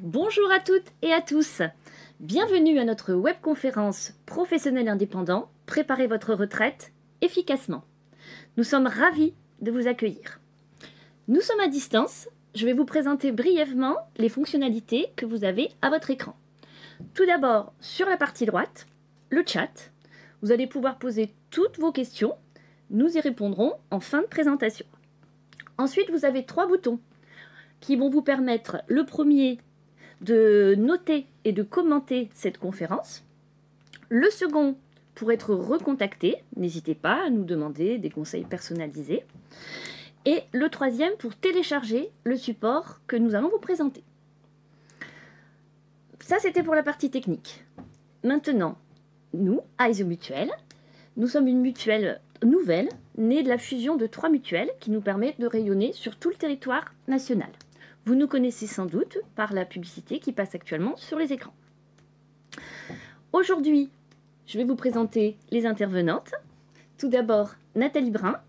Bonjour à toutes et à tous. Bienvenue à notre webconférence Professionnels indépendants, préparez votre retraite efficacement. Nous sommes ravis de vous accueillir. Nous sommes à distance. Je vais vous présenter brièvement les fonctionnalités que vous avez à votre écran. Tout d'abord, sur la partie droite, le chat. Vous allez pouvoir poser toutes vos questions. Nous y répondrons en fin de présentation. Ensuite, vous avez 3 boutons qui vont vous permettre, le premier, de noter et de commenter cette conférence. Le second, pour être recontacté, n'hésitez pas à nous demander des conseils personnalisés. Et le troisième, pour télécharger le support que nous allons vous présenter. Ça, c'était pour la partie technique. Maintenant, nous, Aesio Mutuelle, nous sommes une mutuelle nouvelle, née de la fusion de 3 mutuelles qui nous permettent de rayonner sur tout le territoire national. Vous nous connaissez sans doute par la publicité qui passe actuellement sur les écrans. Aujourd'hui, je vais vous présenter les intervenantes. Tout d'abord, Nathalie Brun,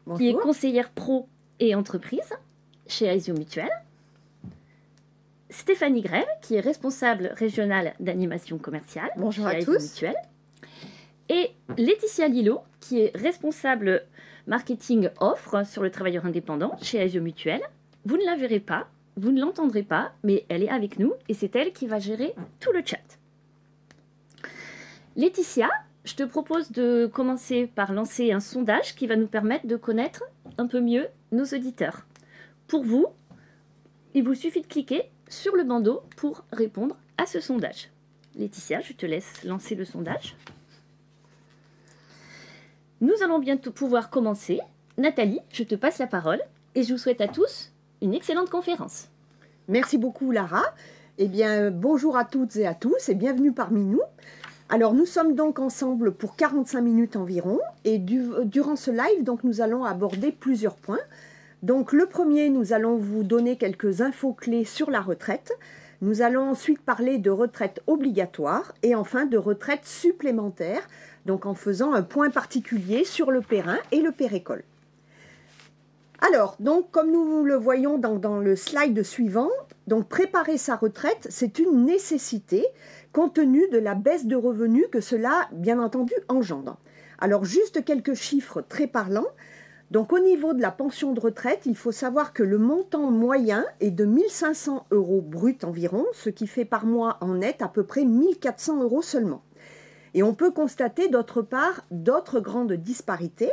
Bonjour. qui est conseillère pro et entreprise chez Aesio Mutuelle. Stéphanie Grève, qui est responsable régionale d'animation commerciale Bonjour chez à Aesio tous. Mutuelle. Et Laetitia Lillo, qui est responsable marketing offre sur le travailleur indépendant chez Aesio Mutuelle. Vous ne la verrez pas, vous ne l'entendrez pas, mais elle est avec nous et c'est elle qui va gérer tout le chat. Laetitia, je te propose de commencer par lancer un sondage qui va nous permettre de connaître un peu mieux nos auditeurs. Pour vous, il vous suffit de cliquer sur le bandeau pour répondre à ce sondage. Laetitia, je te laisse lancer le sondage. Nous allons bientôt pouvoir commencer. Nathalie, je te passe la parole et je vous souhaite à tous une excellente conférence. Merci beaucoup Lara. Eh bien, bonjour à toutes et à tous et bienvenue parmi nous. Alors, nous sommes donc ensemble pour 45 minutes environ et durant ce live, donc, nous allons aborder plusieurs points. Donc, le premier, nous allons vous donner quelques infos clés sur la retraite. Nous allons ensuite parler de retraite obligatoire et enfin de retraite supplémentaire, donc en faisant un point particulier sur le périn et le pérécole. Alors, donc, comme nous le voyons dans le slide suivant, donc préparer sa retraite, c'est une nécessité compte tenu de la baisse de revenus que cela, bien entendu, engendre. Alors, juste quelques chiffres très parlants. Donc, au niveau de la pension de retraite, il faut savoir que le montant moyen est de 1 500 € brut environ, ce qui fait par mois en net à peu près 1 400 € seulement. Et on peut constater d'autre part d'autres grandes disparités.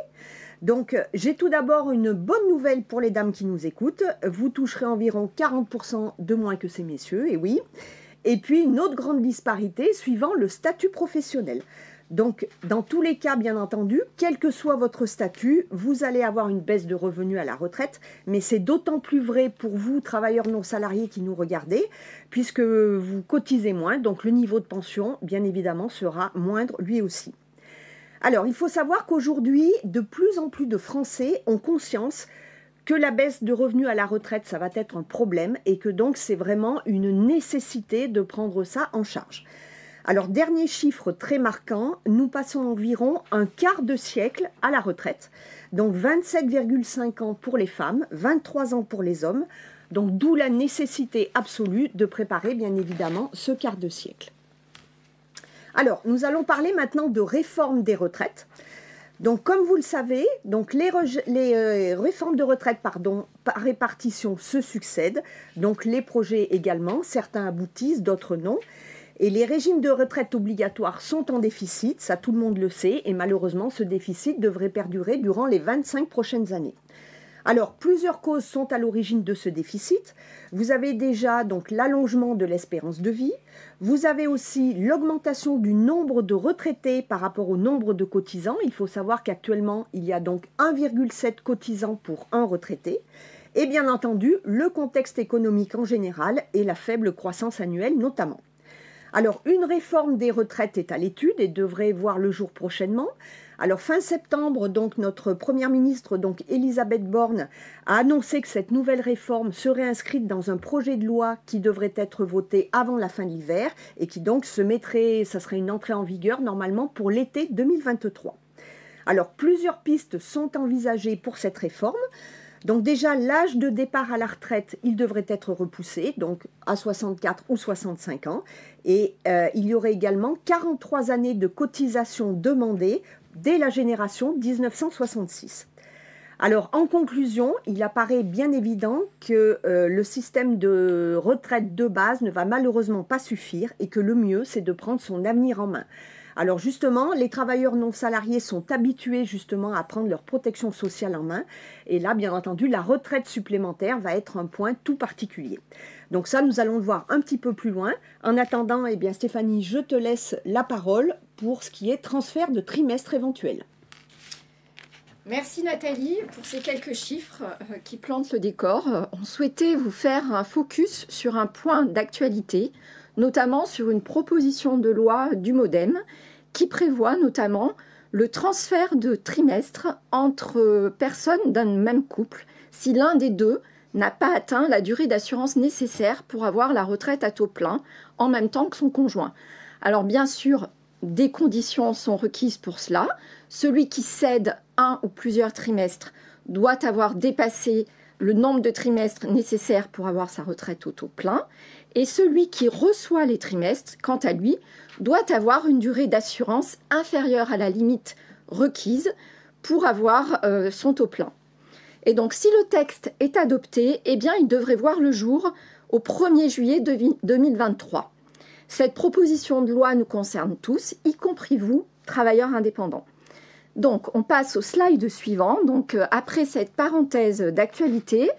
Donc, j'ai tout d'abord une bonne nouvelle pour les dames qui nous écoutent. Vous toucherez environ 40% de moins que ces messieurs, et oui. Et puis, une autre grande disparité suivant le statut professionnel. Donc, dans tous les cas, bien entendu, quel que soit votre statut, vous allez avoir une baisse de revenus à la retraite. Mais c'est d'autant plus vrai pour vous, travailleurs non salariés qui nous regardez, puisque vous cotisez moins. Donc, le niveau de pension, bien évidemment, sera moindre lui aussi. Alors, il faut savoir qu'aujourd'hui, de plus en plus de Français ont conscience que la baisse de revenus à la retraite, ça va être un problème et que donc c'est vraiment une nécessité de prendre ça en charge. Alors, dernier chiffre très marquant, nous passons environ un quart de siècle à la retraite. Donc, 27,5 ans pour les femmes, 23 ans pour les hommes. Donc, d'où la nécessité absolue de préparer, bien évidemment, ce quart de siècle. Alors, nous allons parler maintenant de réforme des retraites. Donc, comme vous le savez, donc les réformes de retraite par répartition se succèdent. Donc, les projets également, certains aboutissent, d'autres non. Et les régimes de retraite obligatoires sont en déficit, ça tout le monde le sait, et malheureusement, ce déficit devrait perdurer durant les 25 prochaines années. Alors, plusieurs causes sont à l'origine de ce déficit. Vous avez déjà donc l'allongement de l'espérance de vie. Vous avez aussi l'augmentation du nombre de retraités par rapport au nombre de cotisants. Il faut savoir qu'actuellement, il y a donc 1,7 cotisants pour un retraité. Et bien entendu, le contexte économique en général et la faible croissance annuelle notamment. Alors, une réforme des retraites est à l'étude et devrait voir le jour prochainement. Alors, fin septembre, donc, notre première ministre, donc Elisabeth Borne, a annoncé que cette nouvelle réforme serait inscrite dans un projet de loi qui devrait être voté avant la fin de l'hiver et qui donc ça serait une entrée en vigueur normalement pour l'été 2023. Alors, plusieurs pistes sont envisagées pour cette réforme. Donc déjà, l'âge de départ à la retraite, il devrait être repoussé, donc à 64 ou 65 ans. Et il y aurait également 43 années de cotisation demandées dès la génération 1966. Alors, en conclusion, il apparaît bien évident que le système de retraite de base ne va malheureusement pas suffire et que le mieux, c'est de prendre son avenir en main. Alors justement, les travailleurs non salariés sont habitués justement à prendre leur protection sociale en main. Et là, bien entendu, la retraite supplémentaire va être un point tout particulier. Donc ça, nous allons le voir un petit peu plus loin. En attendant, eh bien, Stéphanie, je te laisse la parole pour ce qui est transfert de trimestre éventuel. Merci Nathalie pour ces quelques chiffres qui plantent le décor. On souhaitait vous faire un focus sur un point d'actualité, notamment sur une proposition de loi du MoDem qui prévoit notamment le transfert de trimestres entre personnes d'un même couple si l'un des deux n'a pas atteint la durée d'assurance nécessaire pour avoir la retraite à taux plein en même temps que son conjoint. Alors bien sûr, des conditions sont requises pour cela. Celui qui cède un ou plusieurs trimestres doit avoir dépassé le nombre de trimestres nécessaires pour avoir sa retraite au taux plein. Et celui qui reçoit les trimestres, quant à lui, doit avoir une durée d'assurance inférieure à la limite requise pour avoir son taux plein. Et donc, si le texte est adopté, eh bien, il devrait voir le jour au 1er juillet 2023. Cette proposition de loi nous concerne tous, y compris vous, travailleurs indépendants. Donc, on passe au slide suivant. Donc, après cette parenthèse d'actualité,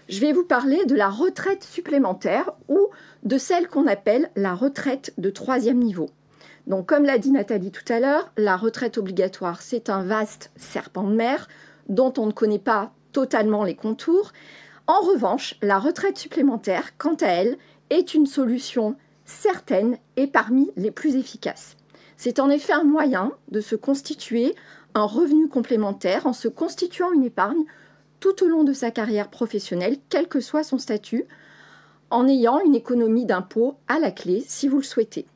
je vais vous parler de la retraite supplémentaire ou de celle qu'on appelle la retraite de 3e niveau. Donc, comme l'a dit Nathalie tout à l'heure, la retraite obligatoire, c'est un vaste serpent de mer dont on ne connaît pas totalement les contours. En revanche, la retraite supplémentaire, quant à elle, est une solution certaine et parmi les plus efficaces. C'est en effet un moyen de se constituer un revenu complémentaire en se constituant une épargne tout au long de sa carrière professionnelle, quel que soit son statut, en ayant une économie d'impôt à la clé, si vous le souhaitez.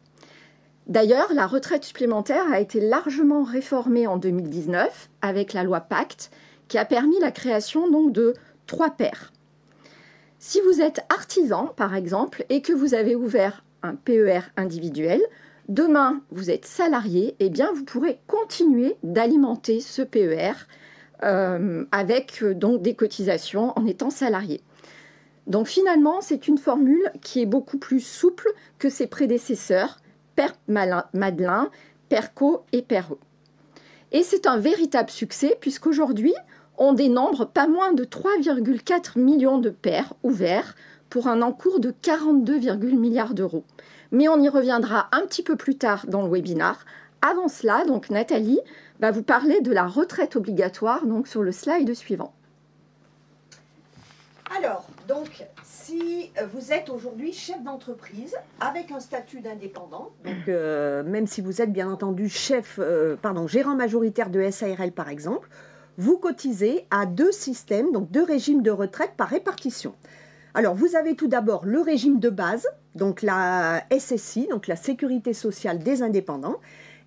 D'ailleurs, la retraite supplémentaire a été largement réformée en 2019 avec la loi Pacte, qui a permis la création donc de 3 paires. Si vous êtes artisan, par exemple, et que vous avez ouvert un PER individuel, demain vous êtes salarié, eh bien vous pourrez continuer d'alimenter ce PER avec donc des cotisations en étant salarié. Donc finalement, c'est une formule qui est beaucoup plus souple que ses prédécesseurs, Père Madelin, Perco et Perrot. Et c'est un véritable succès puisqu'aujourd'hui, on dénombre pas moins de 3,4 millions de paires ouverts pour un encours de 42,1 milliards d'euros. Mais on y reviendra un petit peu plus tard dans le webinaire. Avant cela, donc Nathalie va vous parler de la retraite obligatoire, donc sur le slide suivant. Alors, donc, si vous êtes aujourd'hui chef d'entreprise avec un statut d'indépendant, donc même si vous êtes bien entendu gérant majoritaire de SARL par exemple, vous cotisez à 2 systèmes, donc 2 régimes de retraite par répartition. Alors, vous avez tout d'abord le régime de base, donc la SSI, donc la Sécurité sociale des indépendants.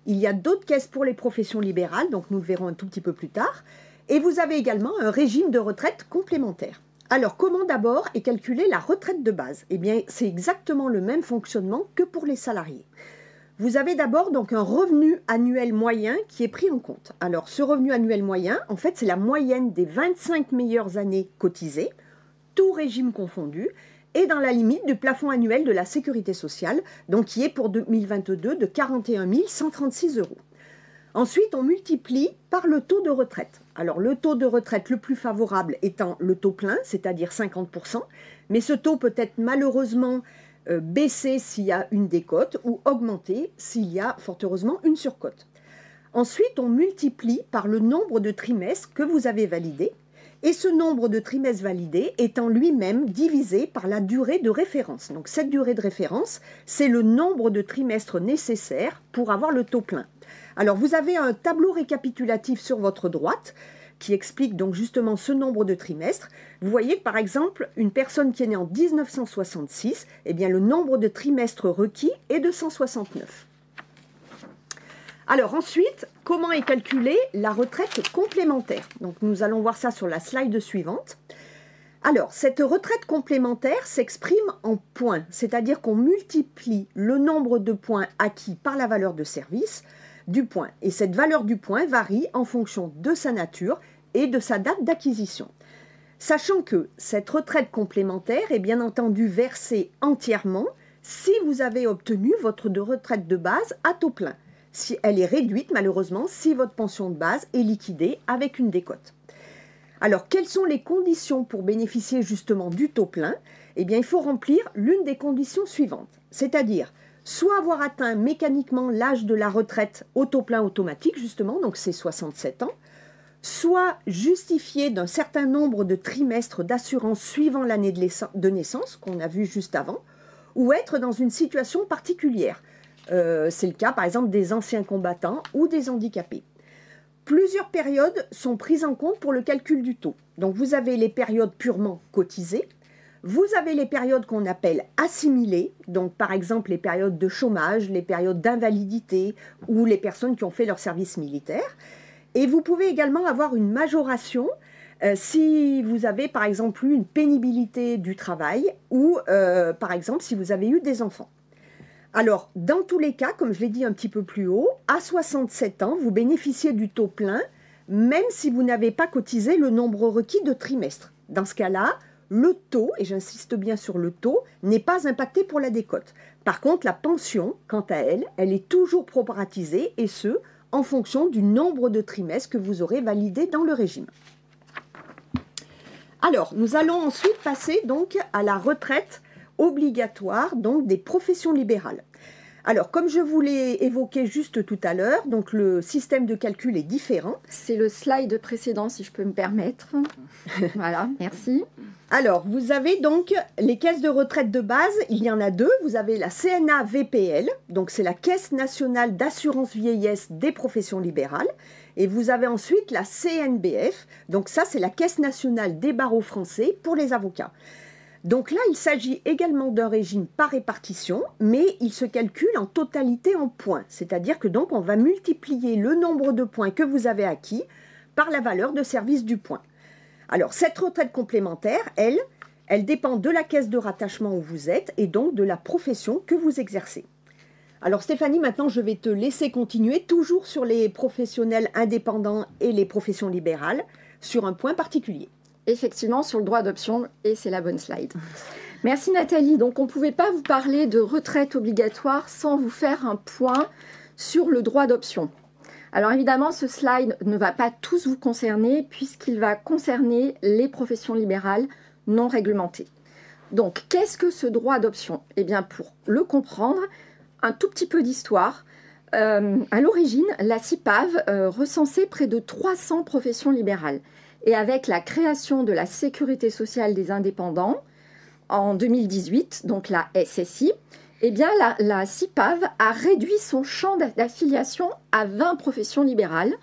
Il y a d'autres caisses pour les professions libérales, donc nous le verrons un tout petit peu plus tard. Et vous avez également un régime de retraite complémentaire. Alors, comment d'abord est calculée la retraite de base? Eh bien, c'est exactement le même fonctionnement que pour les salariés. Vous avez d'abord donc un revenu annuel moyen qui est pris en compte. Alors, ce revenu annuel moyen, en fait, c'est la moyenne des 25 meilleures années cotisées, tout régime confondu, et dans la limite du plafond annuel de la sécurité sociale, donc qui est pour 2022 de 41 136 euros. Ensuite, on multiplie par le taux de retraite. Alors, le taux de retraite le plus favorable étant le taux plein, c'est-à-dire 50%, mais ce taux peut être malheureusement baissé s'il y a une décote ou augmenté s'il y a fort heureusement une surcote. Ensuite, on multiplie par le nombre de trimestres que vous avez validés, et ce nombre de trimestres validés étant lui-même divisé par la durée de référence. Donc cette durée de référence, c'est le nombre de trimestres nécessaires pour avoir le taux plein. Alors vous avez un tableau récapitulatif sur votre droite qui explique donc justement ce nombre de trimestres. Vous voyez que par exemple, une personne qui est née en 1966, eh bien le nombre de trimestres requis est de 169. Alors ensuite, comment est calculée la retraite complémentaire? Donc nous allons voir ça sur la slide suivante. Alors, cette retraite complémentaire s'exprime en points, c'est-à-dire qu'on multiplie le nombre de points acquis par la valeur de service du point. Et cette valeur du point varie en fonction de sa nature et de sa date d'acquisition. Sachant que cette retraite complémentaire est bien entendu versée entièrement si vous avez obtenu votre retraite de base à taux plein. Si elle est réduite, malheureusement, si votre pension de base est liquidée avec une décote. Alors, quelles sont les conditions pour bénéficier justement du taux plein? Eh bien, il faut remplir l'une des conditions suivantes, c'est-à-dire soit avoir atteint mécaniquement l'âge de la retraite au taux plein automatique, justement, donc c'est 67 ans, soit justifier d'un certain nombre de trimestres d'assurance suivant l'année de naissance, qu'on a vu juste avant, ou être dans une situation particulière. C'est le cas, par exemple, des anciens combattants ou des handicapés. Plusieurs périodes sont prises en compte pour le calcul du taux. Donc, vous avez les périodes purement cotisées, vous avez les périodes qu'on appelle assimilées, donc par exemple les périodes de chômage, les périodes d'invalidité ou les personnes qui ont fait leur service militaire. Et vous pouvez également avoir une majoration si vous avez par exemple eu une pénibilité du travail ou par exemple si vous avez eu des enfants. Alors, dans tous les cas, comme je l'ai dit un petit peu plus haut, à 67 ans, vous bénéficiez du taux plein, même si vous n'avez pas cotisé le nombre requis de trimestres. Dans ce cas-là, le taux, et j'insiste bien sur le taux, n'est pas impacté pour la décote. Par contre, la pension, quant à elle, elle est toujours proratisée, et ce, en fonction du nombre de trimestres que vous aurez validé dans le régime. Alors, nous allons ensuite passer donc à la retraite obligatoire donc des professions libérales. Alors, comme je vous l'ai évoqué juste tout à l'heure, donc le système de calcul est différent. C'est le slide précédent, si je peux me permettre. Voilà, merci. Alors, vous avez donc les caisses de retraite de base, il y en a deux. Vous avez la CNA-VPL, donc c'est la Caisse nationale d'assurance vieillesse des professions libérales. Et vous avez ensuite la CNBF, donc ça c'est la Caisse nationale des barreaux français pour les avocats. Donc là, il s'agit également d'un régime par répartition, mais il se calcule en totalité en points. C'est-à-dire que donc on va multiplier le nombre de points que vous avez acquis par la valeur de service du point. Alors, cette retraite complémentaire, elle dépend de la caisse de rattachement où vous êtes et donc de la profession que vous exercez. Alors Stéphanie, maintenant je vais te laisser continuer, toujours sur les professionnels indépendants et les professions libérales, sur un point particulier. Effectivement, sur le droit d'option, et c'est la bonne slide. Merci Nathalie. Donc, on ne pouvait pas vous parler de retraite obligatoire sans vous faire un point sur le droit d'option. Alors, évidemment, ce slide ne va pas tous vous concerner puisqu'il va concerner les professions libérales non réglementées. Donc, qu'est-ce que ce droit d'option? Eh bien, pour le comprendre, un tout petit peu d'histoire. À l'origine, la CIPAV recensait près de 300 professions libérales. Et avec la création de la Sécurité sociale des indépendants en 2018, donc la SSI, eh bien la CIPAV a réduit son champ d'affiliation à 20 professions libérales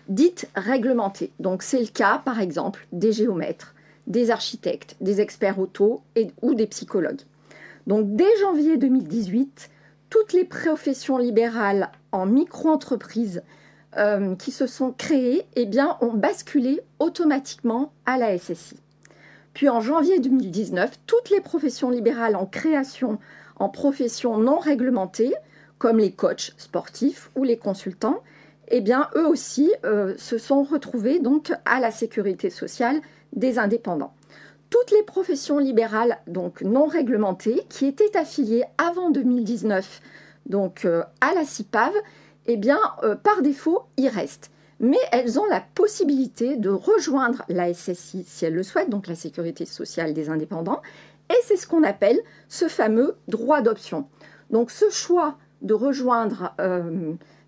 dites réglementées. Donc c'est le cas, par exemple, des géomètres, des architectes, des experts auto ou des psychologues. Donc dès janvier 2018, toutes les professions libérales en micro-entreprise qui se sont créées eh bien, ont basculé automatiquement à la SSI. Puis en janvier 2019, toutes les professions libérales en création en professions non réglementées, comme les coachs sportifs ou les consultants, eh bien, eux aussi se sont retrouvés donc, à la sécurité sociale des indépendants. Toutes les professions libérales donc, non réglementées qui étaient affiliées avant 2019 donc, à la CIPAV, eh bien, par défaut, y restent. Mais elles ont la possibilité de rejoindre la SSI si elles le souhaitent, donc la Sécurité sociale des indépendants, et c'est ce qu'on appelle ce fameux droit d'option. Donc ce choix de rejoindre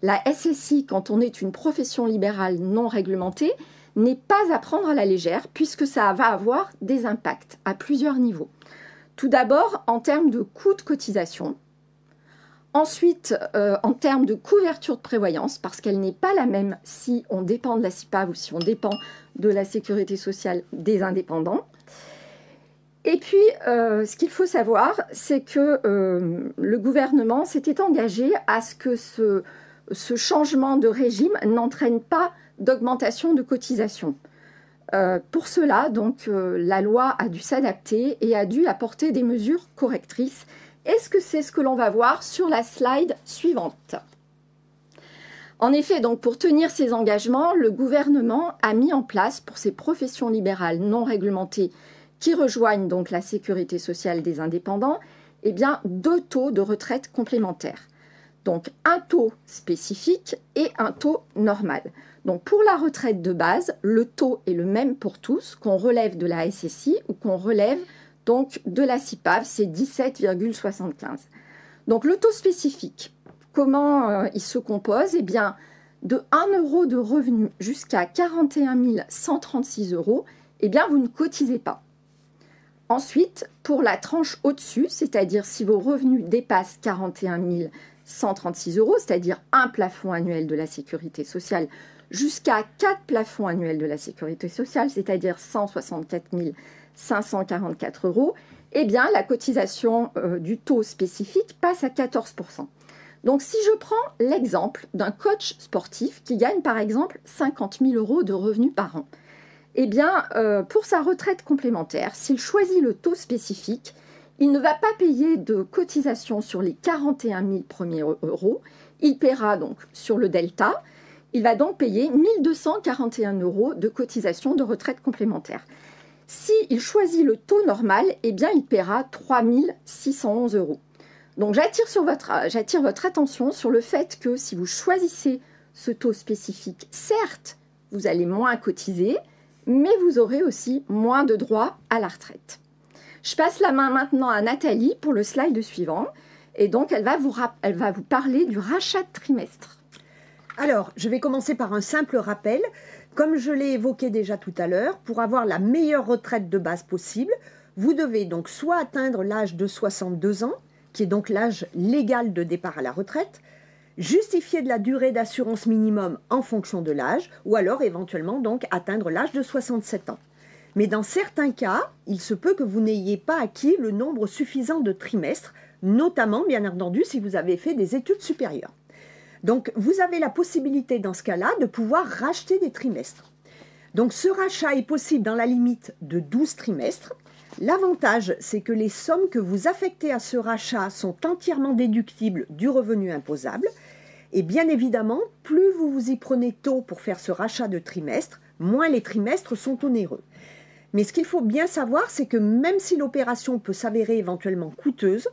la SSI quand on est une profession libérale non réglementée n'est pas à prendre à la légère, puisque ça va avoir des impacts à plusieurs niveaux. Tout d'abord, en termes de coûts de cotisation. Ensuite, en termes de couverture de prévoyance, parce qu'elle n'est pas la même si on dépend de la CIPAV ou si on dépend de la Sécurité sociale des indépendants. Et puis, ce qu'il faut savoir, c'est que le gouvernement s'était engagé à ce que ce ce changement de régime n'entraîne pas d'augmentation de cotisation. Pour cela, donc, la loi a dû s'adapter et a dû apporter des mesures correctrices. Est-ce que c'est ce que l'on va voir sur la slide suivante ? En effet, donc, pour tenir ces engagements, le gouvernement a mis en place pour ces professions libérales non réglementées qui rejoignent donc la sécurité sociale des indépendants, eh bien, 2 taux de retraite complémentaires. Donc un taux spécifique et un taux normal. Donc pour la retraite de base, le taux est le même pour tous, qu'on relève de la SSI ou qu'on relève donc de la CIPAV, c'est 17,75. Donc le taux spécifique, comment il se compose ? Eh bien, de 1 euro de revenu jusqu'à 41 136 euros, eh bien vous ne cotisez pas. Ensuite, pour la tranche au-dessus, c'est-à-dire si vos revenus dépassent 41 136 euros, c'est-à-dire un plafond annuel de la sécurité sociale, jusqu'à 4 plafonds annuels de la sécurité sociale, c'est-à-dire 164 544 euros, eh bien la cotisation du taux spécifique passe à 14%. Donc si je prends l'exemple d'un coach sportif qui gagne par exemple 50 000 euros de revenus par an, eh bien pour sa retraite complémentaire, s'il choisit le taux spécifique, il ne va pas payer de cotisation sur les 41 000 premiers euros. Il paiera donc sur le delta. Il va donc payer 1 241 euros de cotisation de retraite complémentaire. S'il choisit le taux normal, eh bien, il paiera 3 611 euros. Donc, j'attire votre attention sur le fait que si vous choisissez ce taux spécifique, certes, vous allez moins cotiser, mais vous aurez aussi moins de droits à la retraite. Je passe la main maintenant à Nathalie pour le slide suivant. Et donc, elle va vous parler du rachat de trimestre. Alors, je vais commencer par un simple rappel. Comme je l'ai évoqué déjà tout à l'heure, pour avoir la meilleure retraite de base possible, vous devez donc soit atteindre l'âge de 62 ans, qui est donc l'âge légal de départ à la retraite, justifier de la durée d'assurance minimum en fonction de l'âge, ou alors éventuellement donc atteindre l'âge de 67 ans. Mais dans certains cas, il se peut que vous n'ayez pas acquis le nombre suffisant de trimestres, notamment, bien entendu, si vous avez fait des études supérieures. Donc, vous avez la possibilité, dans ce cas-là, de pouvoir racheter des trimestres. Donc, ce rachat est possible dans la limite de 12 trimestres. L'avantage, c'est que les sommes que vous affectez à ce rachat sont entièrement déductibles du revenu imposable. Et bien évidemment, plus vous vous y prenez tôt pour faire ce rachat de trimestres, moins les trimestres sont onéreux. Mais ce qu'il faut bien savoir, c'est que même si l'opération peut s'avérer éventuellement coûteuse,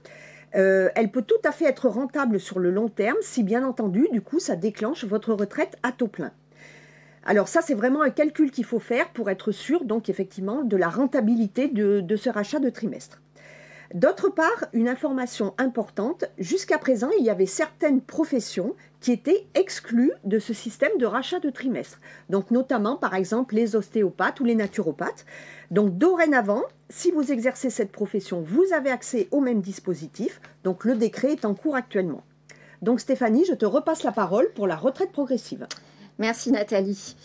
elle peut tout à fait être rentable sur le long terme si, bien entendu, du coup, ça déclenche votre retraite à taux plein. Alors ça, c'est vraiment un calcul qu'il faut faire pour être sûr, donc effectivement, de la rentabilité de ce rachat de trimestre. D'autre part, une information importante, jusqu'à présent, il y avait certaines professions qui étaient exclues de ce système de rachat de trimestre. Donc notamment, par exemple, les ostéopathes ou les naturopathes. Donc dorénavant, si vous exercez cette profession, vous avez accès au même dispositif. Donc le décret est en cours actuellement. Donc Stéphanie, je te repasse la parole pour la retraite progressive. Merci Nathalie.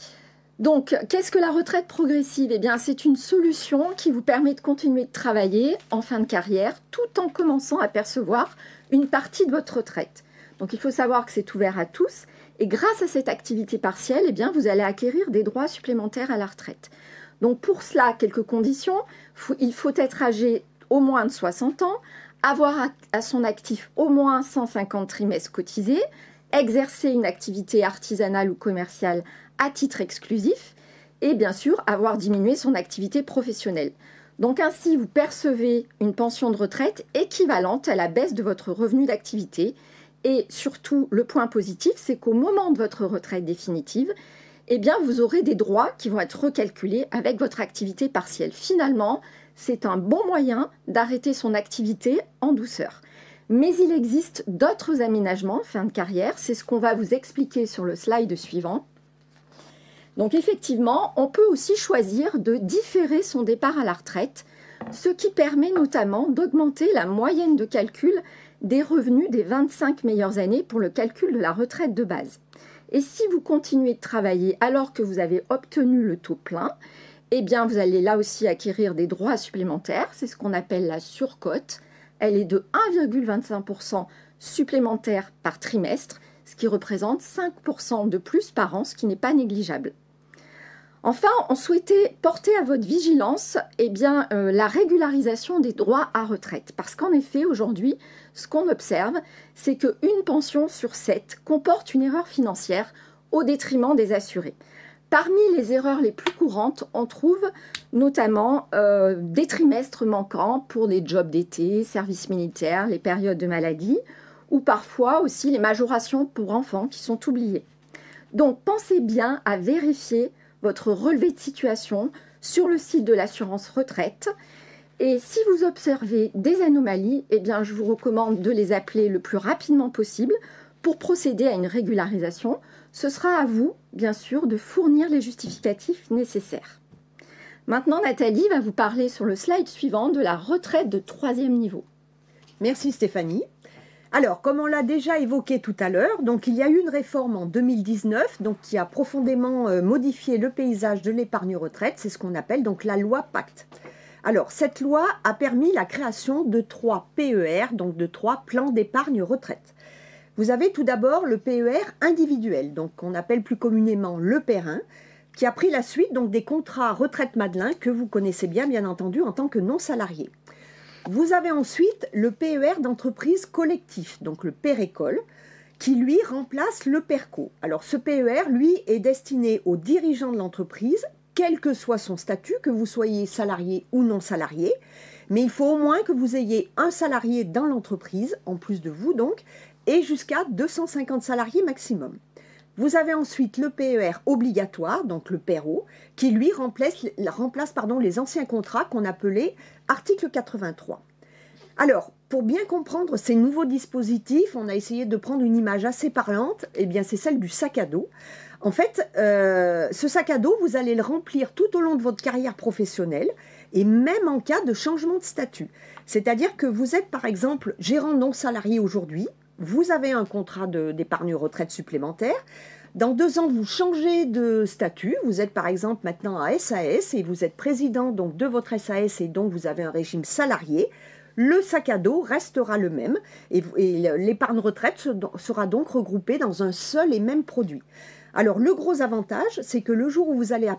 Donc, qu'est-ce que la retraite progressive ? Eh bien, c'est une solution qui vous permet de continuer de travailler en fin de carrière tout en commençant à percevoir une partie de votre retraite. Donc, il faut savoir que c'est ouvert à tous et grâce à cette activité partielle, eh bien, vous allez acquérir des droits supplémentaires à la retraite. Donc, pour cela, quelques conditions. Il faut être âgé au moins de 60 ans, avoir à son actif au moins 150 trimestres cotisés, exercer une activité artisanale ou commerciale à titre exclusif et bien sûr avoir diminué son activité professionnelle. Donc ainsi, vous percevez une pension de retraite équivalente à la baisse de votre revenu d'activité. Et surtout, le point positif, c'est qu'au moment de votre retraite définitive, eh bien, vous aurez des droits qui vont être recalculés avec votre activité partielle. Finalement, c'est un bon moyen d'arrêter son activité en douceur. Mais il existe d'autres aménagements en fin de carrière. C'est ce qu'on va vous expliquer sur le slide suivant. Donc effectivement, on peut aussi choisir de différer son départ à la retraite, ce qui permet notamment d'augmenter la moyenne de calcul des revenus des 25 meilleures années pour le calcul de la retraite de base. Et si vous continuez de travailler alors que vous avez obtenu le taux plein, eh bien vous allez là aussi acquérir des droits supplémentaires, c'est ce qu'on appelle la surcote. Elle est de 1,25% supplémentaire par trimestre, ce qui représente 5% de plus par an, ce qui n'est pas négligeable. Enfin, on souhaitait porter à votre vigilance la régularisation des droits à retraite. Parce qu'en effet, aujourd'hui, ce qu'on observe, c'est qu'une pension sur 7 comporte une erreur financière au détriment des assurés. Parmi les erreurs les plus courantes, on trouve notamment des trimestres manquants pour les jobs d'été, services militaires, les périodes de maladie, ou parfois aussi les majorations pour enfants qui sont oubliées. Donc, pensez bien à vérifier votre relevé de situation sur le site de l'assurance retraite. Et si vous observez des anomalies, je vous recommande de les appeler le plus rapidement possible pour procéder à une régularisation. Ce sera à vous, bien sûr, de fournir les justificatifs nécessaires. Maintenant, Nathalie va vous parler sur le slide suivant de la retraite de 3e niveau. Merci Stéphanie. Alors, comme on l'a déjà évoqué tout à l'heure, donc il y a eu une réforme en 2019 donc, qui a profondément modifié le paysage de l'épargne retraite. C'est ce qu'on appelle donc la loi Pacte. Alors, cette loi a permis la création de 3 PER, donc de 3 plans d'épargne retraite. Vous avez tout d'abord le PER individuel, donc qu'on appelle plus communément le PER1, qui a pris la suite donc, des contrats retraite Madelin que vous connaissez bien entendu en tant que non salarié. Vous avez ensuite le PER d'entreprise collectif, donc le PERécole, qui lui remplace le PERco. Alors ce PER, lui, est destiné aux dirigeants de l'entreprise, quel que soit son statut, que vous soyez salarié ou non salarié, mais il faut au moins que vous ayez un salarié dans l'entreprise, en plus de vous donc, et jusqu'à 250 salariés maximum. Vous avez ensuite le PER obligatoire, donc le PERO, qui lui remplace les anciens contrats qu'on appelait article 83. Alors, pour bien comprendre ces nouveaux dispositifs, on a essayé de prendre une image assez parlante, c'est celle du sac à dos. En fait, ce sac à dos, vous allez le remplir tout au long de votre carrière professionnelle et même en cas de changement de statut. C'est-à-dire que vous êtes par exemple gérant non salarié aujourd'hui, vous avez un contrat d'épargne retraite supplémentaire. Dans 2 ans, vous changez de statut. Vous êtes par exemple maintenant à SAS et vous êtes président donc, de votre SAS et donc vous avez un régime salarié. Le sac à dos restera le même et l'épargne retraite sera donc regroupée dans un seul et même produit. Alors le gros avantage, c'est que le jour où vous allez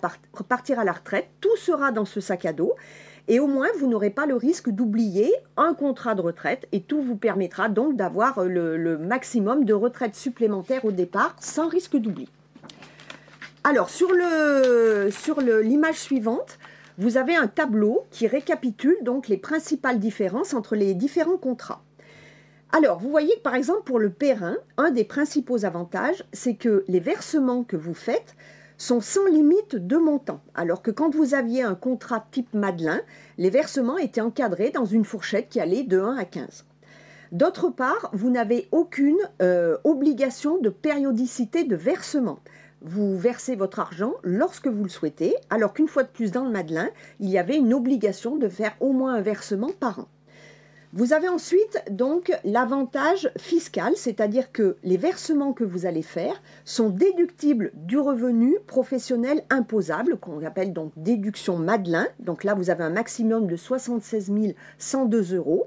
partir à la retraite, tout sera dans ce sac à dos. Et au moins, vous n'aurez pas le risque d'oublier un contrat de retraite et tout vous permettra donc d'avoir le maximum de retraite supplémentaire au départ sans risque d'oubli. Alors, sur l'image suivante, vous avez un tableau qui récapitule donc les principales différences entre les différents contrats. Alors, vous voyez que par exemple pour le PER1, un des principaux avantages, c'est que les versements que vous faites sont sans limite de montant, alors que quand vous aviez un contrat type Madelin, les versements étaient encadrés dans une fourchette qui allait de 1 à 15. D'autre part, vous n'avez aucune obligation de périodicité de versement. Vous versez votre argent lorsque vous le souhaitez, alors qu'une fois de plus dans le Madelin, il y avait une obligation de faire au moins un versement par an. Vous avez ensuite donc l'avantage fiscal, c'est-à-dire que les versements que vous allez faire sont déductibles du revenu professionnel imposable, qu'on appelle donc déduction Madelin. Donc là, vous avez un maximum de 76 102 €.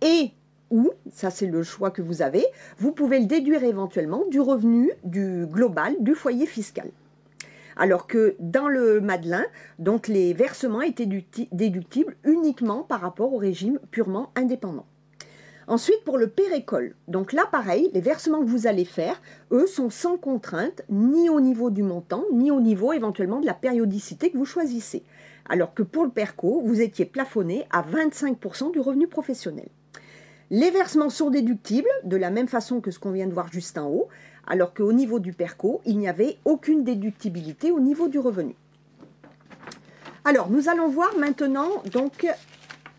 Et ou, ça c'est le choix que vous avez, vous pouvez le déduire éventuellement du revenu du global du foyer fiscal. Alors que dans le Madelin, donc les versements étaient déductibles uniquement par rapport au régime purement indépendant. Ensuite, pour le PERécole, donc là pareil, les versements que vous allez faire, eux, sont sans contrainte, ni au niveau du montant, ni au niveau éventuellement de la périodicité que vous choisissez. Alors que pour le PERco, vous étiez plafonné à 25% du revenu professionnel. Les versements sont déductibles de la même façon que ce qu'on vient de voir juste en haut, alors qu'au niveau du PERco, il n'y avait aucune déductibilité au niveau du revenu. Alors, nous allons voir maintenant, donc,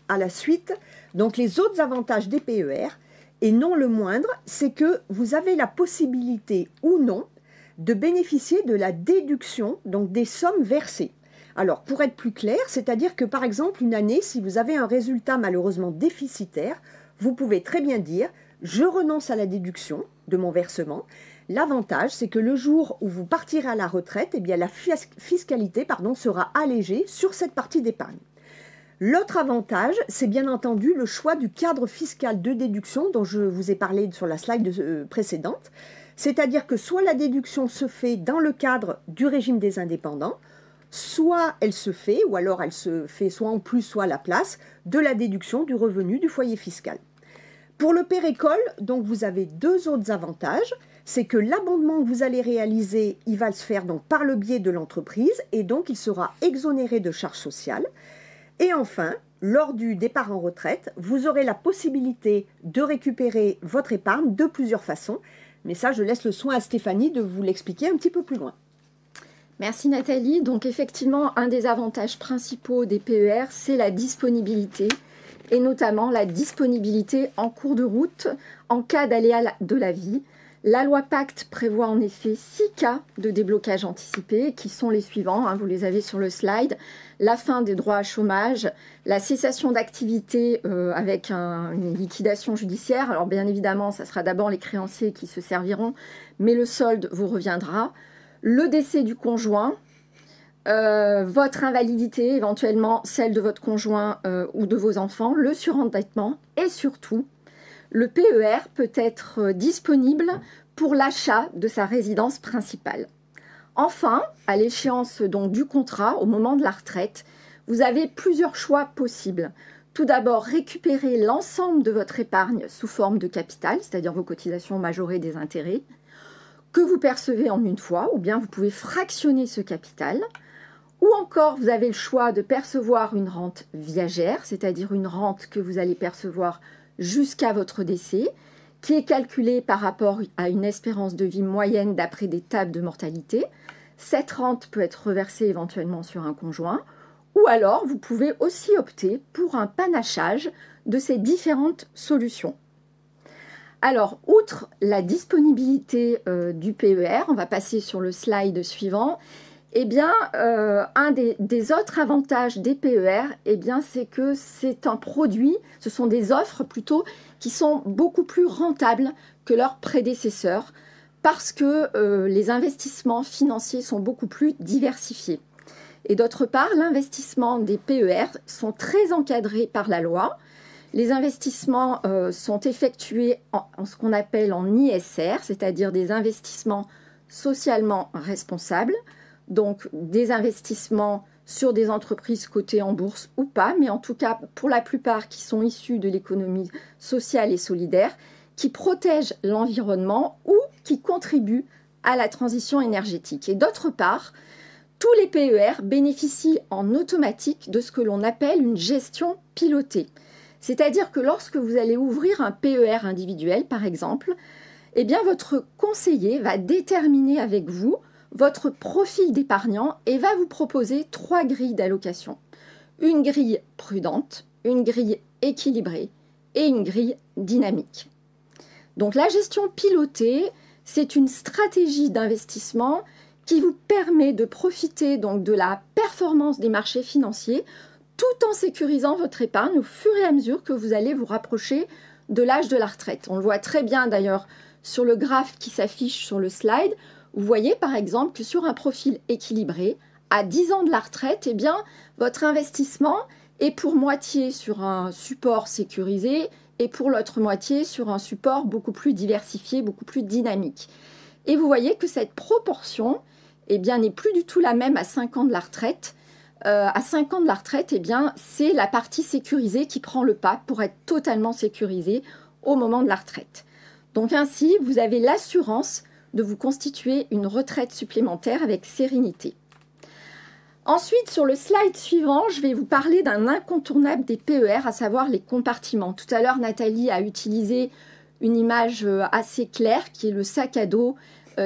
à la suite, donc les autres avantages des PER, et non le moindre, c'est que vous avez la possibilité ou non de bénéficier de la déduction, donc des sommes versées. Alors, pour être plus clair, c'est-à-dire que, par exemple, une année, si vous avez un résultat malheureusement déficitaire, vous pouvez très bien dire « je renonce à la déduction de mon versement ». L'avantage, c'est que le jour où vous partirez à la retraite, eh bien, la fiscalité sera allégée sur cette partie d'épargne. L'autre avantage, c'est bien entendu le choix du cadre fiscal de déduction dont je vous ai parlé sur la slide précédente. C'est-à-dire que soit la déduction se fait dans le cadre du régime des indépendants, soit elle se fait, ou alors elle se fait soit en plus, soit à la place, de la déduction du revenu du foyer fiscal. Pour le père école, donc vous avez deux autres avantages. C'est que l'abondement que vous allez réaliser, il va se faire donc par le biais de l'entreprise et donc il sera exonéré de charges sociales. Et enfin, lors du départ en retraite, vous aurez la possibilité de récupérer votre épargne de plusieurs façons. Mais ça, je laisse le soin à Stéphanie de vous l'expliquer un petit peu plus loin. Merci Nathalie. Donc effectivement, un des avantages principaux des PER, c'est la disponibilité, et notamment la disponibilité en cours de route en cas d'aléa de la vie. La loi Pacte prévoit en effet 6 cas de déblocage anticipé, qui sont les suivants, vous les avez sur le slide: la fin des droits à chômage, la cessation d'activité avec une liquidation judiciaire. Alors bien évidemment, ça sera d'abord les créanciers qui se serviront, mais le solde vous reviendra. Le décès du conjoint, votre invalidité, éventuellement celle de votre conjoint ou de vos enfants, le surendettement et surtout, le PER peut être disponible pour l'achat de sa résidence principale. Enfin, à l'échéance donc du contrat, au moment de la retraite, vous avez plusieurs choix possibles. Tout d'abord, récupérer l'ensemble de votre épargne sous forme de capital, c'est-à-dire vos cotisations majorées des intérêts, que vous percevez en une fois, ou bien vous pouvez fractionner ce capital. Ou encore, vous avez le choix de percevoir une rente viagère, c'est-à-dire une rente que vous allez percevoir jusqu'à votre décès, qui est calculée par rapport à une espérance de vie moyenne d'après des tables de mortalité. Cette rente peut être reversée éventuellement sur un conjoint, ou alors vous pouvez aussi opter pour un panachage de ces différentes solutions. Alors, outre la disponibilité du PER, on va passer sur le slide suivant. Eh bien, un des autres avantages des PER, c'est que c'est un produit, ce sont des offres plutôt, qui sont beaucoup plus rentables que leurs prédécesseurs parce que les investissements financiers sont beaucoup plus diversifiés. Et d'autre part, l'investissement des PER sont très encadrés par la loi. Les investissements sont effectués en ce qu'on appelle en ISR, c'est-à-dire des investissements socialement responsables. Donc des investissements sur des entreprises cotées en bourse ou pas, mais en tout cas pour la plupart qui sont issus de l'économie sociale et solidaire, qui protègent l'environnement ou qui contribuent à la transition énergétique. Et d'autre part, tous les PER bénéficient en automatique de ce que l'on appelle une gestion pilotée. C'est-à-dire que lorsque vous allez ouvrir un PER individuel, par exemple, eh bien votre conseiller va déterminer avec vous votre profil d'épargnant et va vous proposer 3 grilles d'allocation. Une grille prudente, une grille équilibrée et une grille dynamique. Donc la gestion pilotée, c'est une stratégie d'investissement qui vous permet de profiter donc de la performance des marchés financiers tout en sécurisant votre épargne au fur et à mesure que vous allez vous rapprocher de l'âge de la retraite. On le voit très bien d'ailleurs sur le graphe qui s'affiche sur le slide. Vous voyez par exemple que sur un profil équilibré, à 10 ans de la retraite, eh bien, votre investissement est pour moitié sur un support sécurisé et pour l'autre moitié sur un support beaucoup plus diversifié, beaucoup plus dynamique. Et vous voyez que cette proportion n'est plus du tout la même à 5 ans de la retraite. À 5 ans de la retraite, c'est la partie sécurisée qui prend le pas pour être totalement sécurisée au moment de la retraite. Donc ainsi, vous avez l'assurance de vous constituer une retraite supplémentaire avec sérénité. Ensuite, sur le slide suivant, je vais vous parler d'un incontournable des PER, à savoir les compartiments. Tout à l'heure, Nathalie a utilisé une image assez claire qui est le sac à dos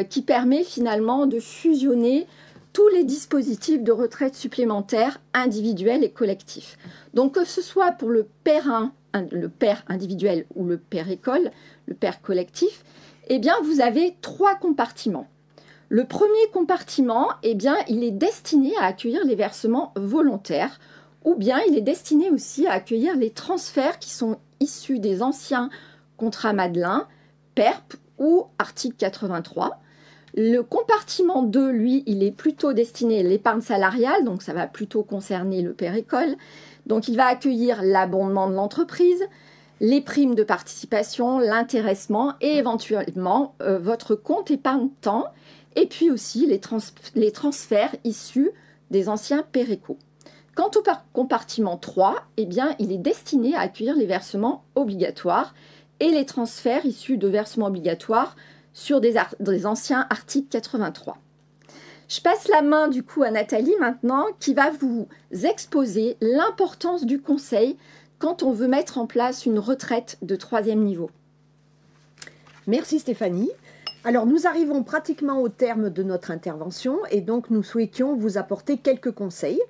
qui permet finalement de fusionner tous les dispositifs de retraite supplémentaire individuels et collectifs. Donc que ce soit pour le père individuel ou le père école, le père collectif, vous avez 3 compartiments. Le premier compartiment, il est destiné à accueillir les versements volontaires ou bien il est destiné aussi à accueillir les transferts qui sont issus des anciens contrats Madelin, PERP ou article 83. Le compartiment 2, lui, il est plutôt destiné à l'épargne salariale, donc ça va plutôt concerner le père école. Donc il va accueillir l'abondement de l'entreprise, les primes de participation, l'intéressement et éventuellement votre compte épargne-temps et puis aussi les transferts issus des anciens PERECO. Quant au compartiment 3, eh bien, il est destiné à accueillir les versements obligatoires et les transferts issus de versements obligatoires sur des anciens articles 83. Je passe la main du coup à Nathalie maintenant qui va vous exposer l'importance du conseil quand on veut mettre en place une retraite de 3e niveau. Merci Stéphanie. Alors nous arrivons pratiquement au terme de notre intervention et donc nous souhaitions vous apporter quelques conseils.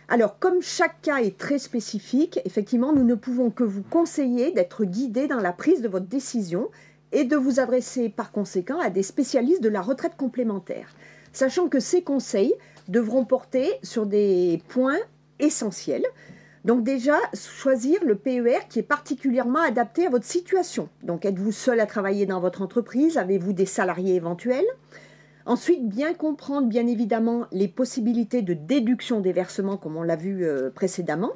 Alors comme chaque cas est très spécifique, effectivement nous ne pouvons que vous conseiller d'être guidé dans la prise de votre décision et de vous adresser par conséquent à des spécialistes de la retraite complémentaire, sachant que ces conseils devront porter sur des points essentiels. Donc déjà, choisir le PER qui est particulièrement adapté à votre situation. Donc êtes-vous seul à travailler dans votre entreprise? Avez-vous des salariés éventuels? Ensuite, bien comprendre bien évidemment les possibilités de déduction des versements comme on l'a vu précédemment.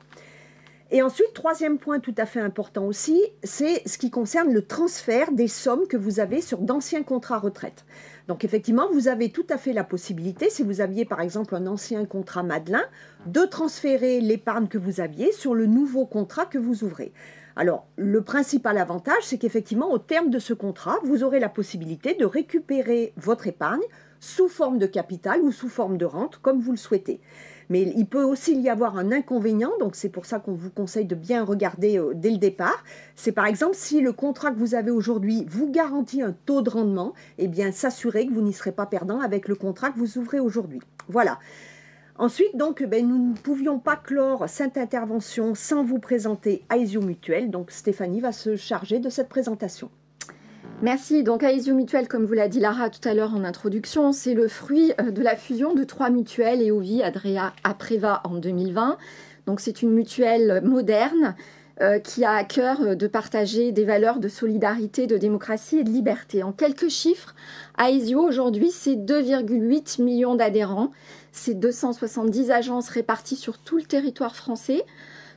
Et ensuite, troisième point tout à fait important aussi, c'est ce qui concerne le transfert des sommes que vous avez sur d'anciens contrats retraite. Donc effectivement, vous avez tout à fait la possibilité, si vous aviez par exemple un ancien contrat Madelin, de transférer l'épargne que vous aviez sur le nouveau contrat que vous ouvrez. Alors, le principal avantage, c'est qu'effectivement, au terme de ce contrat, vous aurez la possibilité de récupérer votre épargne sous forme de capital ou sous forme de rente, comme vous le souhaitez. Mais il peut aussi y avoir un inconvénient, donc c'est pour ça qu'on vous conseille de bien regarder dès le départ. C'est par exemple si le contrat que vous avez aujourd'hui vous garantit un taux de rendement, eh bien s'assurer que vous n'y serez pas perdant avec le contrat que vous ouvrez aujourd'hui. Voilà. Ensuite, donc, nous ne pouvions pas clore cette intervention sans vous présenter Aesio Mutuel. Donc Stéphanie va se charger de cette présentation. Merci. Donc Aesio Mutuel, comme vous l'a dit Lara tout à l'heure en introduction, c'est le fruit de la fusion de 3 mutuelles, Eovi, Adrea, Apreva en 2020. Donc c'est une mutuelle moderne qui a à cœur de partager des valeurs de solidarité, de démocratie et de liberté. En quelques chiffres, Aesio aujourd'hui c'est 2,8 millions d'adhérents, c'est 270 agences réparties sur tout le territoire français.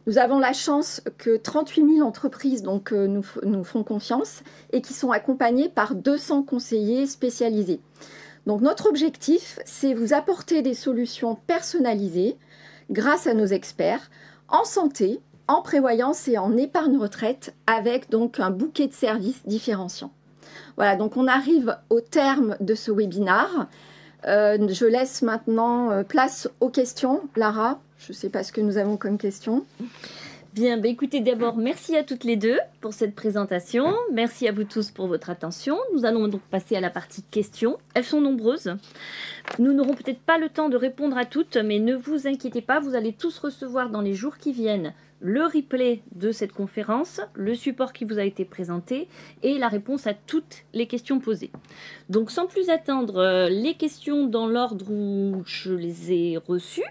Nous avons la chance que 38 000 entreprises nous font confiance et qui sont accompagnées par 200 conseillers spécialisés. Donc notre objectif, c'est vous apporter des solutions personnalisées grâce à nos experts en santé, en prévoyance et en épargne retraite avec donc un bouquet de services différenciants. Voilà, donc on arrive au terme de ce webinaire. Je laisse maintenant place aux questions. Lara, je ne sais pas ce que nous avons comme question. Bien, écoutez, d'abord, merci à toutes les deux pour cette présentation. Merci à vous tous pour votre attention. Nous allons donc passer à la partie questions. Elles sont nombreuses. Nous n'aurons peut-être pas le temps de répondre à toutes, mais ne vous inquiétez pas, vous allez tous recevoir dans les jours qui viennent le replay de cette conférence, le support qui vous a été présenté et la réponse à toutes les questions posées. Donc sans plus attendre, les questions dans l'ordre où je les ai reçues.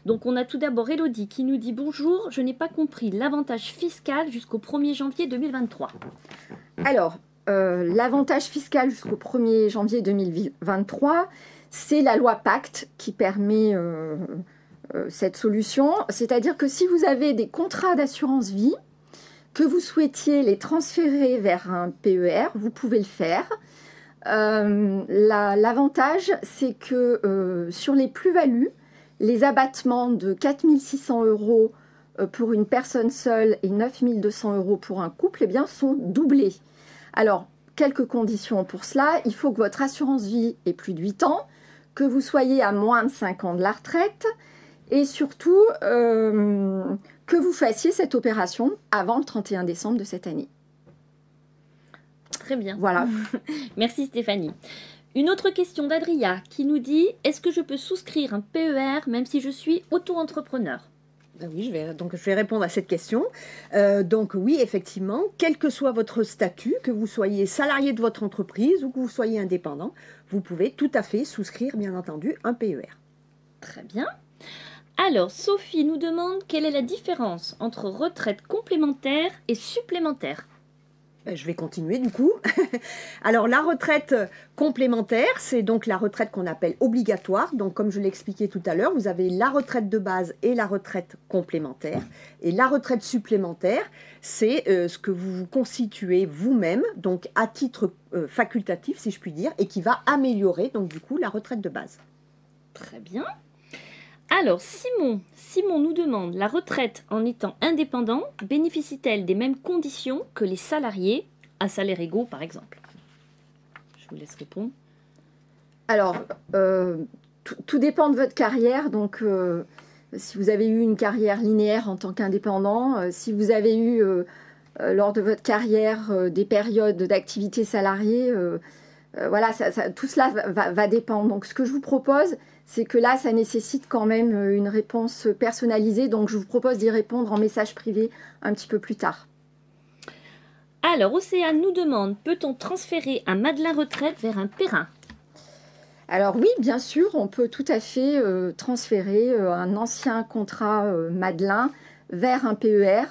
Donc on a tout d'abord Elodie qui nous dit « Bonjour, je n'ai pas compris l'avantage fiscal jusqu'au 1er janvier 2023 ». Alors, l'avantage fiscal jusqu'au 1er janvier 2023, c'est la loi Pacte qui permet cette solution. C'est-à-dire que si vous avez des contrats d'assurance vie, que vous souhaitiez les transférer vers un PER, vous pouvez le faire. L'avantage, c'est que sur les plus-values, les abattements de 4 600 € pour une personne seule et 9 200 € pour un couple, eh bien, sont doublés. Alors, quelques conditions pour cela. Il faut que votre assurance vie ait plus de 8 ans, que vous soyez à moins de 5 ans de la retraite et surtout que vous fassiez cette opération avant le 31 décembre de cette année. Très bien. Voilà. Merci Stéphanie. Une autre question d'Adria qui nous dit « Est-ce que je peux souscrire un PER même si je suis auto-entrepreneur ?» Oui, je vais répondre à cette question. Donc oui, effectivement, quel que soit votre statut, que vous soyez salarié de votre entreprise ou que vous soyez indépendant, vous pouvez tout à fait souscrire, bien entendu, un PER. Très bien. Alors, Sophie nous demande quelle est la différence entre retraite complémentaire et supplémentaire. Je vais continuer du coup. Alors la retraite complémentaire, c'est donc la retraite qu'on appelle obligatoire. Donc comme je l'ai expliqué tout à l'heure, vous avez la retraite de base et la retraite complémentaire. Et la retraite supplémentaire, c'est ce que vous vous constituez vous-même, donc à titre facultatif si je puis dire, et qui va améliorer donc du coup la retraite de base. Très bien. Alors, Simon nous demande, la retraite en étant indépendant bénéficie-t-elle des mêmes conditions que les salariés à salaire égaux, par exemple? Je vous laisse répondre. Alors, tout dépend de votre carrière. Donc, si vous avez eu une carrière linéaire en tant qu'indépendant, si vous avez eu, lors de votre carrière, des périodes d'activité salariée, voilà, tout cela va dépendre. Donc, ce que je vous propose, c'est que là, ça nécessite quand même une réponse personnalisée. Donc, je vous propose d'y répondre en message privé un petit peu plus tard. Alors, Océane nous demande, peut-on transférer un Madelin retraite vers un Perrin? Alors oui, bien sûr, on peut tout à fait transférer un ancien contrat Madelin vers un PER.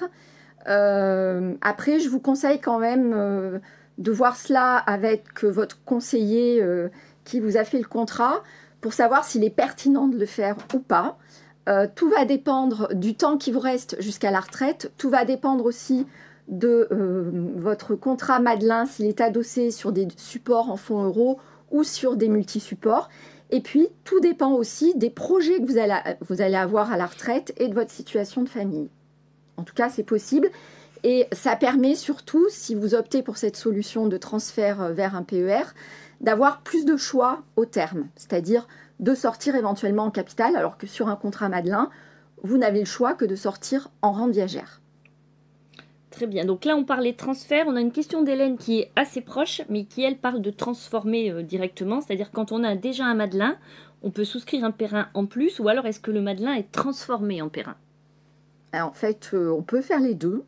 Après, je vous conseille quand même de voir cela avec votre conseiller qui vous a fait le contrat, pour savoir s'il est pertinent de le faire ou pas. Tout va dépendre du temps qui vous reste jusqu'à la retraite. Tout va dépendre aussi de votre contrat Madelin, s'il est adossé sur des supports en fonds euros ou sur des multi-supports. Et puis, tout dépend aussi des projets que vous allez avoir à la retraite et de votre situation de famille. En tout cas, c'est possible. Et ça permet surtout, si vous optez pour cette solution de transfert vers un PER, d'avoir plus de choix au terme, c'est-à-dire de sortir éventuellement en capital, alors que sur un contrat Madelin, vous n'avez le choix que de sortir en rente viagère. Très bien, donc là on parlait de transfert, on a une question d'Hélène qui est assez proche, mais qui elle parle de transformer directement, c'est-à-dire quand on a déjà un Madelin, on peut souscrire un Perrin en plus, ou alors est-ce que le Madelin est transformé en Perrin? En fait, on peut faire les deux.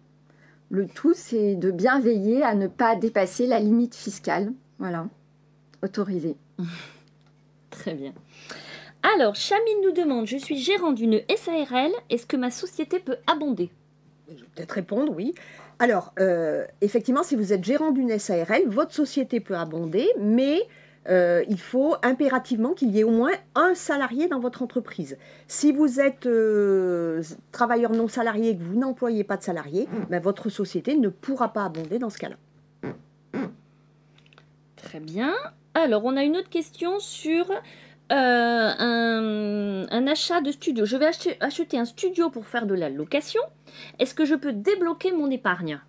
Le tout, c'est de bien veiller à ne pas dépasser la limite fiscale. Voilà. Autorisé. Très bien. Alors, Chamine nous demande, je suis gérant d'une SARL, est-ce que ma société peut abonder? Je vais peut-être répondre, oui. Alors, effectivement, si vous êtes gérant d'une SARL, votre société peut abonder, mais il faut impérativement qu'il y ait au moins un salarié dans votre entreprise. Si vous êtes travailleur non salarié et que vous n'employez pas de salarié, ben, votre société ne pourra pas abonder dans ce cas-là. Très bien. Alors, on a une autre question sur un achat de studio. Je vais acheter un studio pour faire de la location. Est-ce que je peux débloquer mon épargne?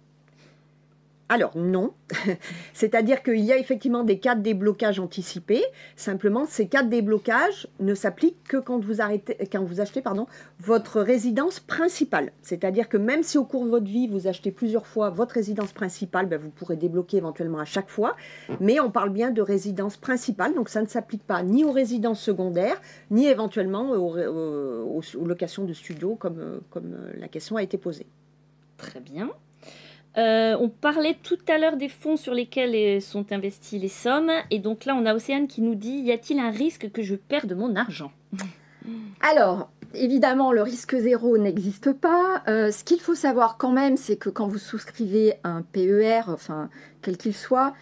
Alors non, c'est-à-dire qu'il y a effectivement des cas de déblocage anticipés. Simplement, ces cas de déblocage ne s'appliquent que quand vous achetez votre résidence principale. C'est-à-dire que même si au cours de votre vie, vous achetez plusieurs fois votre résidence principale, ben, vous pourrez débloquer éventuellement à chaque fois. Mais on parle bien de résidence principale, donc ça ne s'applique pas ni aux résidences secondaires, ni éventuellement aux locations de studios, comme la question a été posée. Très bien. On parlait tout à l'heure des fonds sur lesquels sont investies les sommes. Et donc là, on a Océane qui nous dit, y a-t-il un risque que je perde mon argent? Alors, évidemment, le risque zéro n'existe pas. Ce qu'il faut savoir quand même, c'est que quand vous souscrivez un PER, enfin, quel qu'il soit,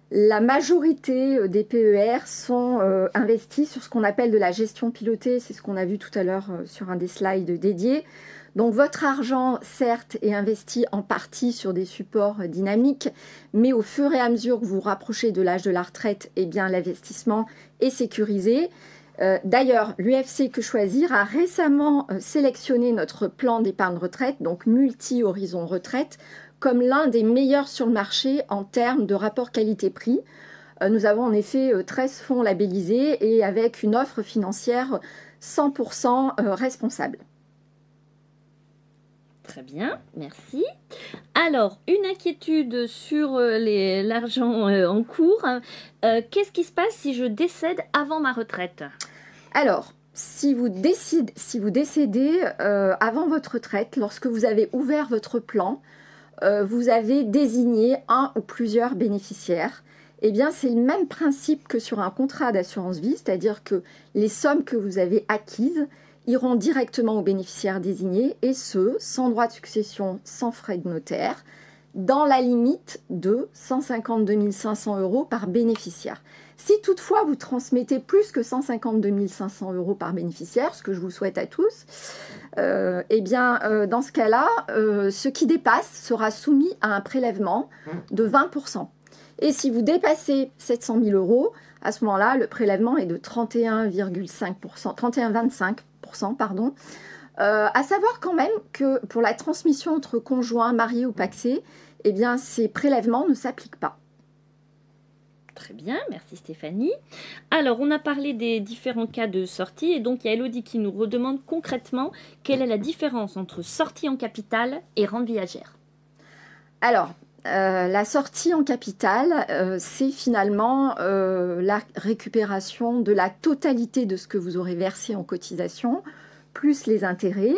la majorité des PER sont investis sur ce qu'on appelle de la gestion pilotée. C'est ce qu'on a vu tout à l'heure sur un des slides dédiés. Donc votre argent, certes, est investi en partie sur des supports dynamiques, mais au fur et à mesure que vous vous rapprochez de l'âge de la retraite, eh bien l'investissement est sécurisé. D'ailleurs, l'UFC Que Choisir a récemment sélectionné notre plan d'épargne retraite, donc multi-horizon retraite, comme l'un des meilleurs sur le marché en termes de rapport qualité-prix. Nous avons en effet 13 fonds labellisés et avec une offre financière 100% responsable. Très bien, merci. Alors, une inquiétude sur l'argent en cours. Qu'est-ce qui se passe si je décède avant ma retraite? Alors, si vous décédez avant votre retraite, lorsque vous avez ouvert votre plan, vous avez désigné un ou plusieurs bénéficiaires. Eh bien, c'est le même principe que sur un contrat d'assurance vie, c'est-à-dire que les sommes que vous avez acquises iront directement aux bénéficiaires désignés, et ce, sans droit de succession, sans frais de notaire. dans la limite de 152 500 € par bénéficiaire. Si toutefois vous transmettez plus que 152 500 € par bénéficiaire, ce que je vous souhaite à tous, eh bien, dans ce cas-là, ce qui dépasse sera soumis à un prélèvement de 20%. Et si vous dépassez 700 000 €, à ce moment-là, le prélèvement est de 31,25%. Pardon. À savoir quand même que pour la transmission entre conjoints, mariés ou pacsés, eh bien, ces prélèvements ne s'appliquent pas. Très bien, merci Stéphanie. Alors, on a parlé des différents cas de sortie et donc il y a Elodie qui nous redemande concrètement quelle est la différence entre sortie en capital et rente viagère. Alors, la sortie en capital, c'est finalement la récupération de la totalité de ce que vous aurez versé en cotisation, plus les intérêts.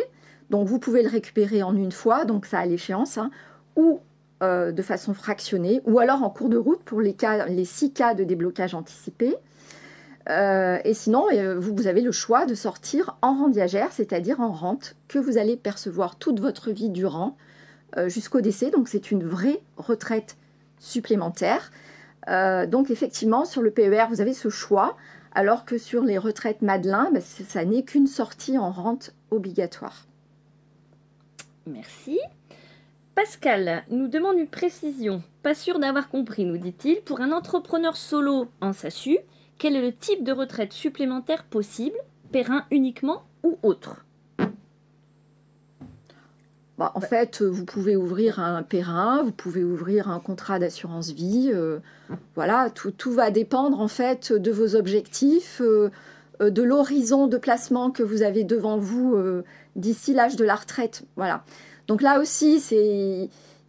Donc, vous pouvez le récupérer en une fois, donc ça à l'échéance, hein, ou de façon fractionnée, ou alors en cours de route pour les 6 cas de déblocage anticipé. Et sinon, vous avez le choix de sortir en rente viagère, c'est-à-dire en rente que vous allez percevoir toute votre vie durant jusqu'au décès. Donc, c'est une vraie retraite supplémentaire. Donc, effectivement, sur le PER, vous avez ce choix, alors que sur les retraites Madelin, ça n'est qu'une sortie en rente obligatoire. Merci. Pascal nous demande une précision. Pas sûr d'avoir compris, nous dit-il. Pour un entrepreneur solo en SASU, quel est le type de retraite supplémentaire possible, périn uniquement ou autre? En fait, vous pouvez ouvrir un périn, vous pouvez ouvrir un contrat d'assurance vie. Voilà, tout va dépendre en fait de vos objectifs, de l'horizon de placement que vous avez devant vous d'ici l'âge de la retraite. Voilà. Donc là aussi,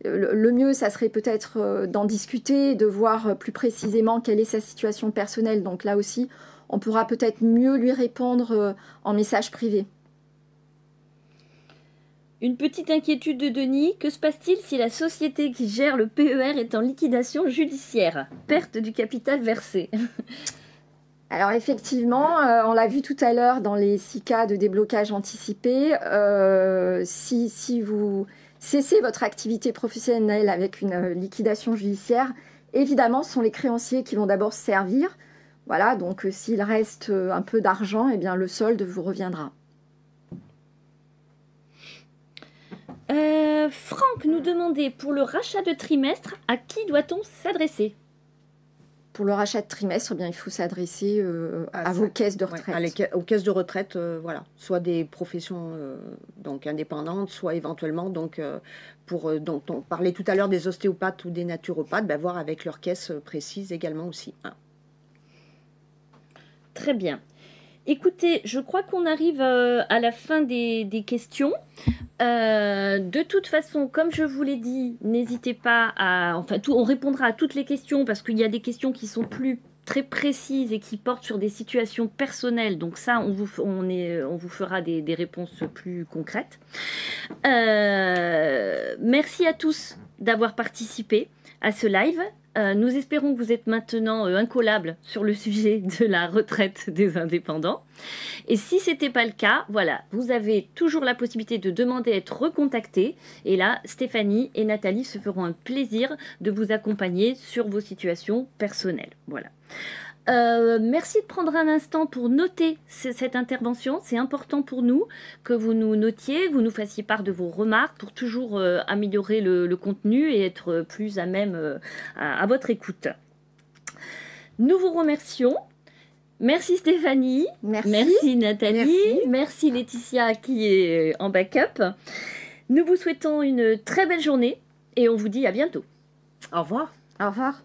le mieux, ça serait peut-être d'en discuter, de voir plus précisément quelle est sa situation personnelle. Donc là aussi, on pourra peut-être mieux lui répondre en message privé. Une petite inquiétude de Denis, que se passe-t-il si la société qui gère le PER est en liquidation judiciaire? Perte du capital versé. Alors effectivement, on l'a vu tout à l'heure dans les 6 cas de déblocage anticipé, si vous cessez votre activité professionnelle avec une liquidation judiciaire, évidemment, ce sont les créanciers qui vont d'abord se servir. Voilà, donc s'il reste un peu d'argent, eh bien le solde vous reviendra. Franck nous demandait, pour le rachat de trimestre, à qui doit-on s'adresser? Pour le rachat de trimestre, eh bien, il faut s'adresser à vos caisses de retraite. Aux caisses de retraite, voilà. Soit des professions donc indépendantes, soit éventuellement, donc, dont on parlait tout à l'heure des ostéopathes ou des naturopathes, voir avec leurs caisses précises également aussi. Hein. Très bien. Écoutez, je crois qu'on arrive à la fin des questions. De toute façon, comme je vous l'ai dit, n'hésitez pas à... on répondra à toutes les questions parce qu'il y a des questions qui sont très précises et qui portent sur des situations personnelles. Donc ça, on vous fera des réponses plus concrètes. Merci à tous d'avoir participé à ce live. Nous espérons que vous êtes maintenant incollables sur le sujet de la retraite des indépendants. Et si ce n'était pas le cas, voilà, vous avez toujours la possibilité de demander à être recontactés. Et là, Stéphanie et Nathalie se feront un plaisir de vous accompagner sur vos situations personnelles. Voilà. Merci de prendre un instant pour noter cette intervention. C'est important pour nous que vous nous notiez, vous nous fassiez part de vos remarques pour toujours améliorer le contenu et être plus à même à votre écoute. Nous vous remercions. Merci Stéphanie. Merci Nathalie. Merci Laetitia qui est en backup. Nous vous souhaitons une très belle journée et on vous dit à bientôt. Au revoir. Au revoir.